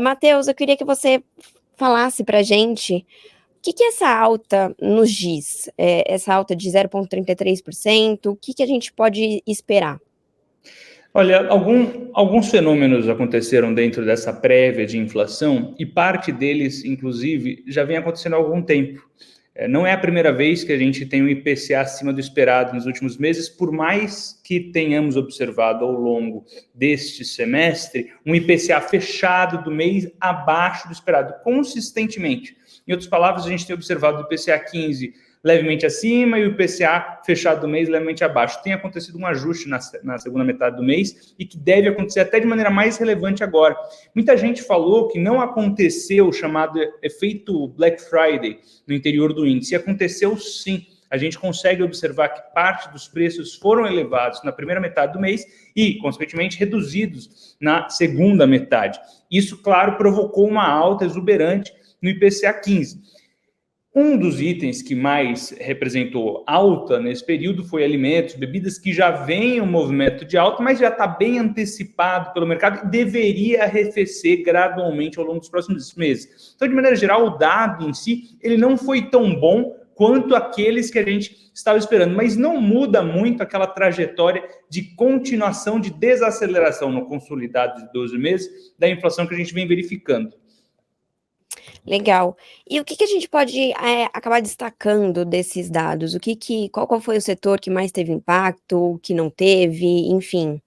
Matheus, eu queria que você falasse para a gente o que essa alta nos diz, essa alta de 0,33%, o que a gente pode esperar? Olha, alguns fenômenos aconteceram dentro dessa prévia de inflação e parte deles, inclusive, já vem acontecendo há algum tempo. Não é a primeira vez que a gente tem um IPCA acima do esperado nos últimos meses, por mais que tenhamos observado ao longo deste semestre um IPCA fechado do mês abaixo do esperado, consistentemente. Em outras palavras, a gente tem observado o IPCA 15 levemente acima e o IPCA fechado do mês levemente abaixo. Tem acontecido um ajuste na segunda metade do mês e que deve acontecer até de maneira mais relevante agora. Muita gente falou que não aconteceu o chamado efeito Black Friday no interior do índice. E aconteceu sim. A gente consegue observar que parte dos preços foram elevados na primeira metade do mês e, consequentemente, reduzidos na segunda metade. Isso, claro, provocou uma alta exuberante no IPCA 15. Um dos itens que mais representou alta nesse período foi alimentos, bebidas, que já vem um movimento de alta, mas já está bem antecipado pelo mercado e deveria arrefecer gradualmente ao longo dos próximos meses. Então, de maneira geral, o dado em si, ele não foi tão bom quanto aqueles que a gente estava esperando, mas não muda muito aquela trajetória de continuação de desaceleração no consolidado de 12 meses da inflação que a gente vem verificando. Legal. E o que a gente pode acabar destacando desses dados? Qual foi o setor que mais teve impacto, que não teve, enfim?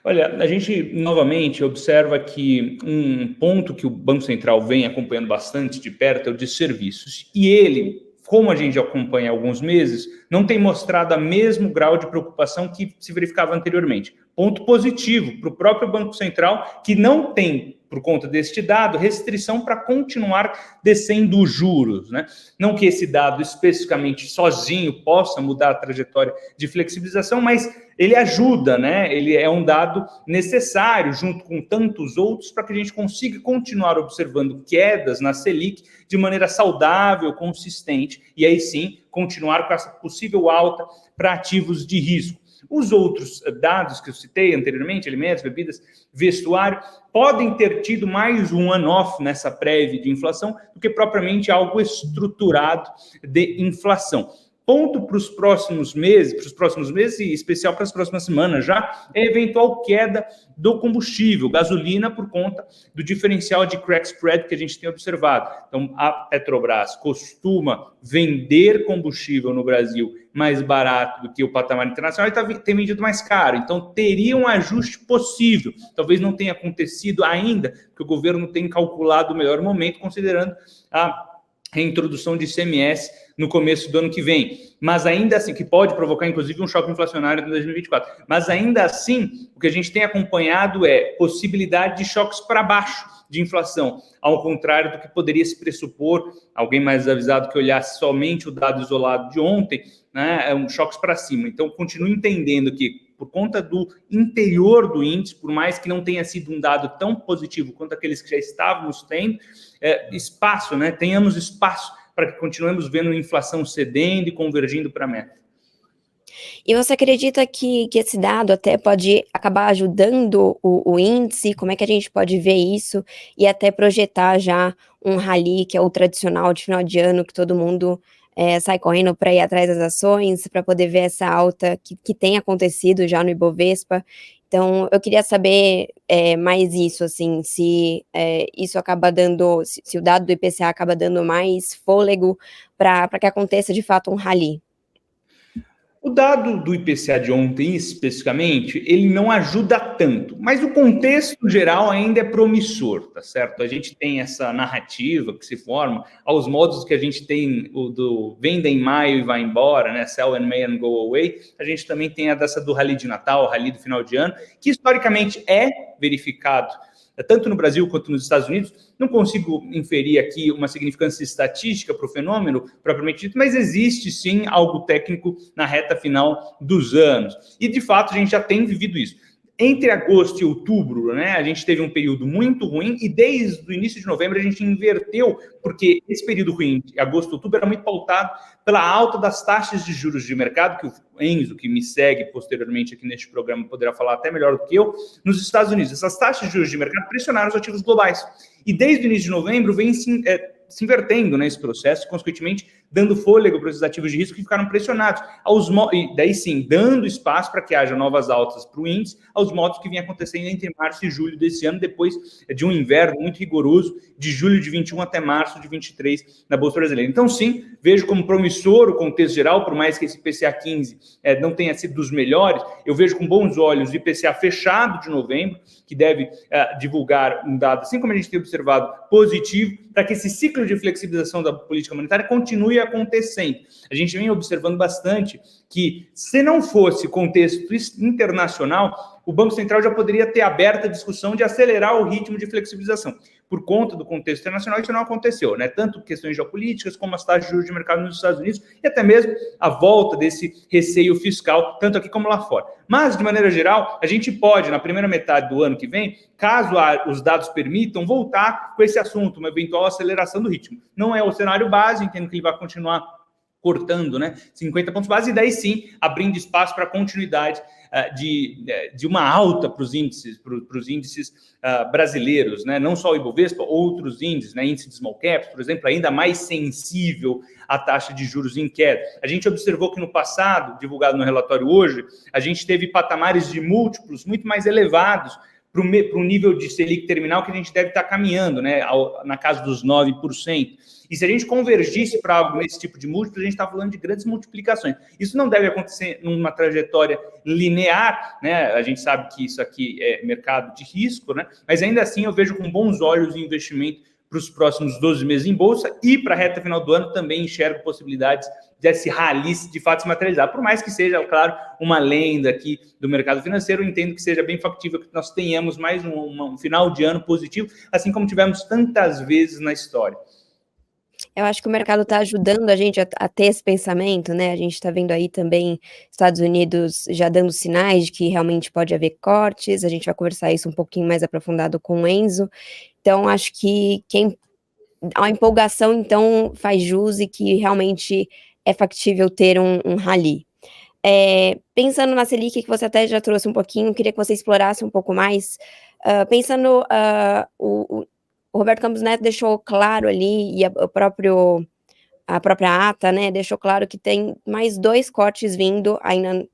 Olha, a gente novamente observa que um ponto que o Banco Central vem acompanhando bastante de perto é o de serviços. E ele, como a gente acompanha há alguns meses, não tem mostrado o mesmo grau de preocupação que se verificava anteriormente. Ponto positivo para o próprio Banco Central, que não tem, por conta deste dado, restrição para continuar descendo os juros, né? Não que esse dado especificamente sozinho possa mudar a trajetória de flexibilização, mas ele ajuda, né? Ele é um dado necessário, junto com tantos outros, para que a gente consiga continuar observando quedas na Selic de maneira saudável, consistente, e aí sim continuar com essa possível alta para ativos de risco. Os outros dados que eu citei anteriormente, alimentos, bebidas, vestuário, podem ter tido mais um one-off nessa prévia de inflação do que propriamente algo estruturado de inflação. Ponto para os próximos meses, e em especial para as próximas semanas já, é a eventual queda do combustível, gasolina, por conta do diferencial de crack spread que a gente tem observado. Então, a Petrobras costuma vender combustível no Brasil mais barato do que o patamar internacional e tem vendido mais caro. Então, teria um ajuste possível. Talvez não tenha acontecido ainda, porque o governo tem calculado o melhor momento, considerando a reintrodução de ICMS no começo do ano que vem, mas ainda assim, que pode provocar inclusive um choque inflacionário em 2024, mas ainda assim, o que a gente tem acompanhado é possibilidade de choques para baixo de inflação, ao contrário do que poderia se pressupor, alguém mais avisado que olhasse somente o dado isolado de ontem, né, choques para cima. Então, continuo entendendo que, por conta do interior do índice, por mais que não tenha sido um dado tão positivo quanto aqueles que já estávamos tendo, espaço, né, tenhamos espaço para que continuemos vendo a inflação cedendo e convergindo para a meta. E você acredita que esse dado até pode acabar ajudando o índice? Como é que a gente pode ver isso e até projetar já um rally, que é o tradicional de final de ano, que todo mundo sai correndo para ir atrás das ações, para poder ver essa alta que tem acontecido já no Ibovespa? Então, eu queria saber mais isso, assim, se isso acaba dando, se o dado do IPCA acaba dando mais fôlego para que aconteça de fato um rally. O dado do IPCA de ontem, especificamente, ele não ajuda tanto, mas o contexto geral ainda é promissor, tá certo? A gente tem essa narrativa que se forma aos modos que a gente tem o do venda em maio e vai embora, né? Sell in May and go away. A gente também tem a dessa do rally de Natal, rally do final de ano, que historicamente é verificado tanto no Brasil quanto nos Estados Unidos. Não consigo inferir aqui uma significância estatística para o fenômeno propriamente dito, mas existe sim algo técnico na reta final dos anos. E, de fato, a gente já tem vivido isso. Entre agosto e outubro, né, a gente teve um período muito ruim e desde o início de novembro a gente inverteu, porque esse período ruim, agosto e outubro, era muito pautado pela alta das taxas de juros de mercado, que o Enzo, que me segue posteriormente aqui neste programa, poderá falar até melhor do que eu, nos Estados Unidos. Essas taxas de juros de mercado pressionaram os ativos globais. E desde o início de novembro vem se invertendo nesse processo, consequentemente dando fôlego para os ativos de risco que ficaram pressionados. E daí sim, dando espaço para que haja novas altas para o índice, aos modos que vinha acontecendo entre março e julho desse ano, depois de um inverno muito rigoroso, de julho de 21 até março de 23 na Bolsa Brasileira. Então sim, vejo como promissor o contexto geral, por mais que esse IPCA 15 não tenha sido dos melhores, eu vejo com bons olhos o IPCA fechado de novembro, que deve divulgar um dado, assim como a gente tem observado, positivo, para que esse ciclo de flexibilização da política monetária continue acontecendo. A gente vem observando bastante que, se não fosse contexto internacional, o Banco Central já poderia ter aberto a discussão de acelerar o ritmo de flexibilização. Por conta do contexto internacional, isso não aconteceu, né? Tanto questões geopolíticas, como as taxas de juros de mercado nos Estados Unidos, e até mesmo a volta desse receio fiscal, tanto aqui como lá fora. Mas, de maneira geral, a gente pode, na primeira metade do ano que vem, caso os dados permitam, voltar com esse assunto, uma eventual aceleração do ritmo. Não é o cenário base, entendo que ele vai continuar cortando, né, 50 pontos base, e daí sim, abrindo espaço para a continuidade de uma alta para os índices, brasileiros, né, não só o Ibovespa, outros índices, né, índice de small caps, por exemplo, ainda mais sensível à taxa de juros em queda. A gente observou que no passado, divulgado no relatório hoje, a gente teve patamares de múltiplos muito mais elevados para o nível de Selic terminal que a gente deve estar caminhando, né, na casa dos 9%. E se a gente convergisse para algo nesse tipo de múltiplo, a gente está falando de grandes multiplicações. Isso não deve acontecer numa trajetória linear, né? A gente sabe que isso aqui é mercado de risco, né? Mas ainda assim eu vejo com bons olhos o investimento para os próximos 12 meses em bolsa e para a reta final do ano também enxergo possibilidades desse rally de fato se materializar. Por mais que seja, claro, uma lenda aqui do mercado financeiro, eu entendo que seja bem factível que nós tenhamos mais um final de ano positivo, assim como tivemos tantas vezes na história. Eu acho que o mercado está ajudando a gente a ter esse pensamento, né? A gente está vendo aí também Estados Unidos já dando sinais de que realmente pode haver cortes. A gente vai conversar isso um pouquinho mais aprofundado com o Enzo. Então, acho que a empolgação, então, faz jus e que realmente é factível ter um rally. Pensando na Selic, que você até já trouxe um pouquinho, queria que você explorasse um pouco mais. Pensando, o Roberto Campos Neto deixou claro ali, e a própria ata, né, deixou claro que tem mais 2 cortes vindo, ainda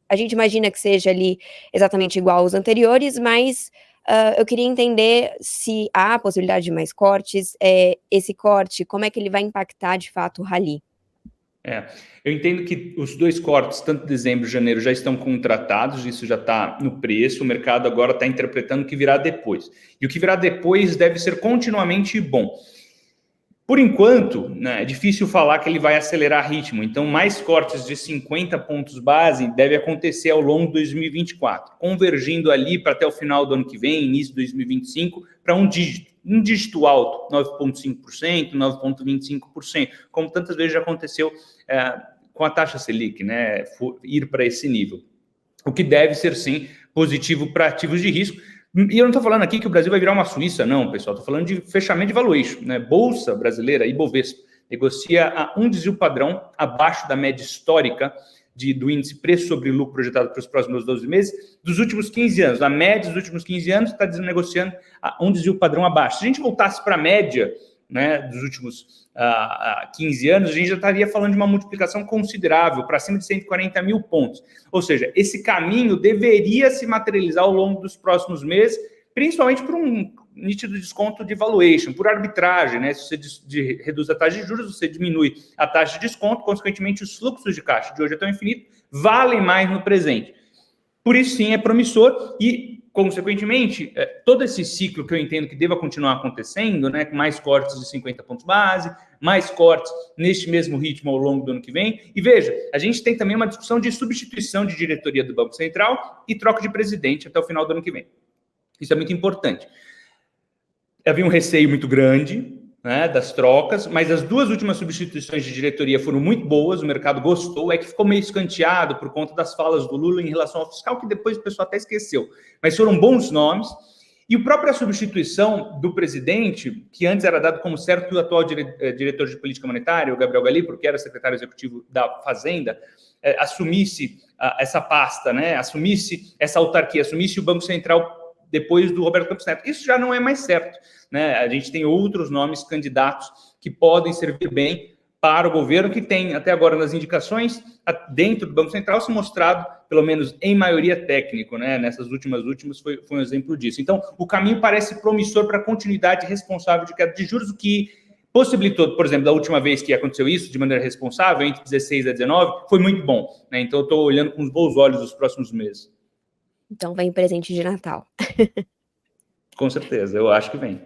a gente imagina que seja ali exatamente igual aos anteriores, mas eu queria entender se há a possibilidade de mais cortes, esse corte, como é que ele vai impactar de fato o rally? Eu entendo que os 2 cortes, tanto dezembro e janeiro, já estão contratados, isso já está no preço, o mercado agora está interpretando o que virá depois. E o que virá depois deve ser continuamente bom. Por enquanto, né, é difícil falar que ele vai acelerar ritmo, então mais cortes de 50 pontos base deve acontecer ao longo de 2024, convergindo ali para até o final do ano que vem, início de 2025, para um dígito alto, 9,5%, 9,25%, como tantas vezes já aconteceu com a taxa Selic, né, ir para esse nível. O que deve ser, sim, positivo para ativos de risco. E eu não estou falando aqui que o Brasil vai virar uma Suíça, não, pessoal. Estou falando de fechamento de valuation, né? Bolsa brasileira, Ibovespa, negocia a um desvio padrão abaixo da média histórica do índice preço sobre lucro projetado para os próximos 12 meses dos últimos 15 anos. A média dos últimos 15 anos está negociando a um desvio padrão abaixo. Se a gente voltasse para a média, né, dos últimos 15 anos, a gente já estaria falando de uma multiplicação considerável, para cima de 140 mil pontos. Ou seja, esse caminho deveria se materializar ao longo dos próximos meses, principalmente por um nítido desconto de valuation, por arbitragem, né? Se você reduz a taxa de juros, você diminui a taxa de desconto, consequentemente os fluxos de caixa de hoje até o infinito valem mais no presente. Por isso, sim, é promissor e, consequentemente, todo esse ciclo que eu entendo que deva continuar acontecendo, né, com mais cortes de 50 pontos base, mais cortes neste mesmo ritmo ao longo do ano que vem. E veja, a gente tem também uma discussão de substituição de diretoria do Banco Central e troca de presidente até o final do ano que vem. Isso é muito importante. Havia um receio muito grande né, das trocas, mas as duas últimas substituições de diretoria foram muito boas, o mercado gostou, é que ficou meio escanteado por conta das falas do Lula em relação ao fiscal, que depois o pessoal até esqueceu, mas foram bons nomes. E a própria substituição do presidente, que antes era dado como certo que o atual diretor de política monetária, o Gabriel Galípolo, que era secretário executivo da Fazenda, assumisse essa pasta, né, assumisse essa autarquia, assumisse o Banco Central depois do Roberto Campos Neto. Isso já não é mais certo, né? A gente tem outros nomes candidatos que podem servir bem para o governo, que tem, até agora, nas indicações, dentro do Banco Central, se mostrado, pelo menos em maioria, técnico, né? Nessas últimas foi um exemplo disso. Então, o caminho parece promissor para a continuidade responsável de queda de juros, o que possibilitou, por exemplo, da última vez que aconteceu isso, de maneira responsável, entre 16 a 19, foi muito bom, né? Então, eu estou olhando com os bons olhos os próximos meses. Então vem presente de Natal. Com certeza, eu acho que vem.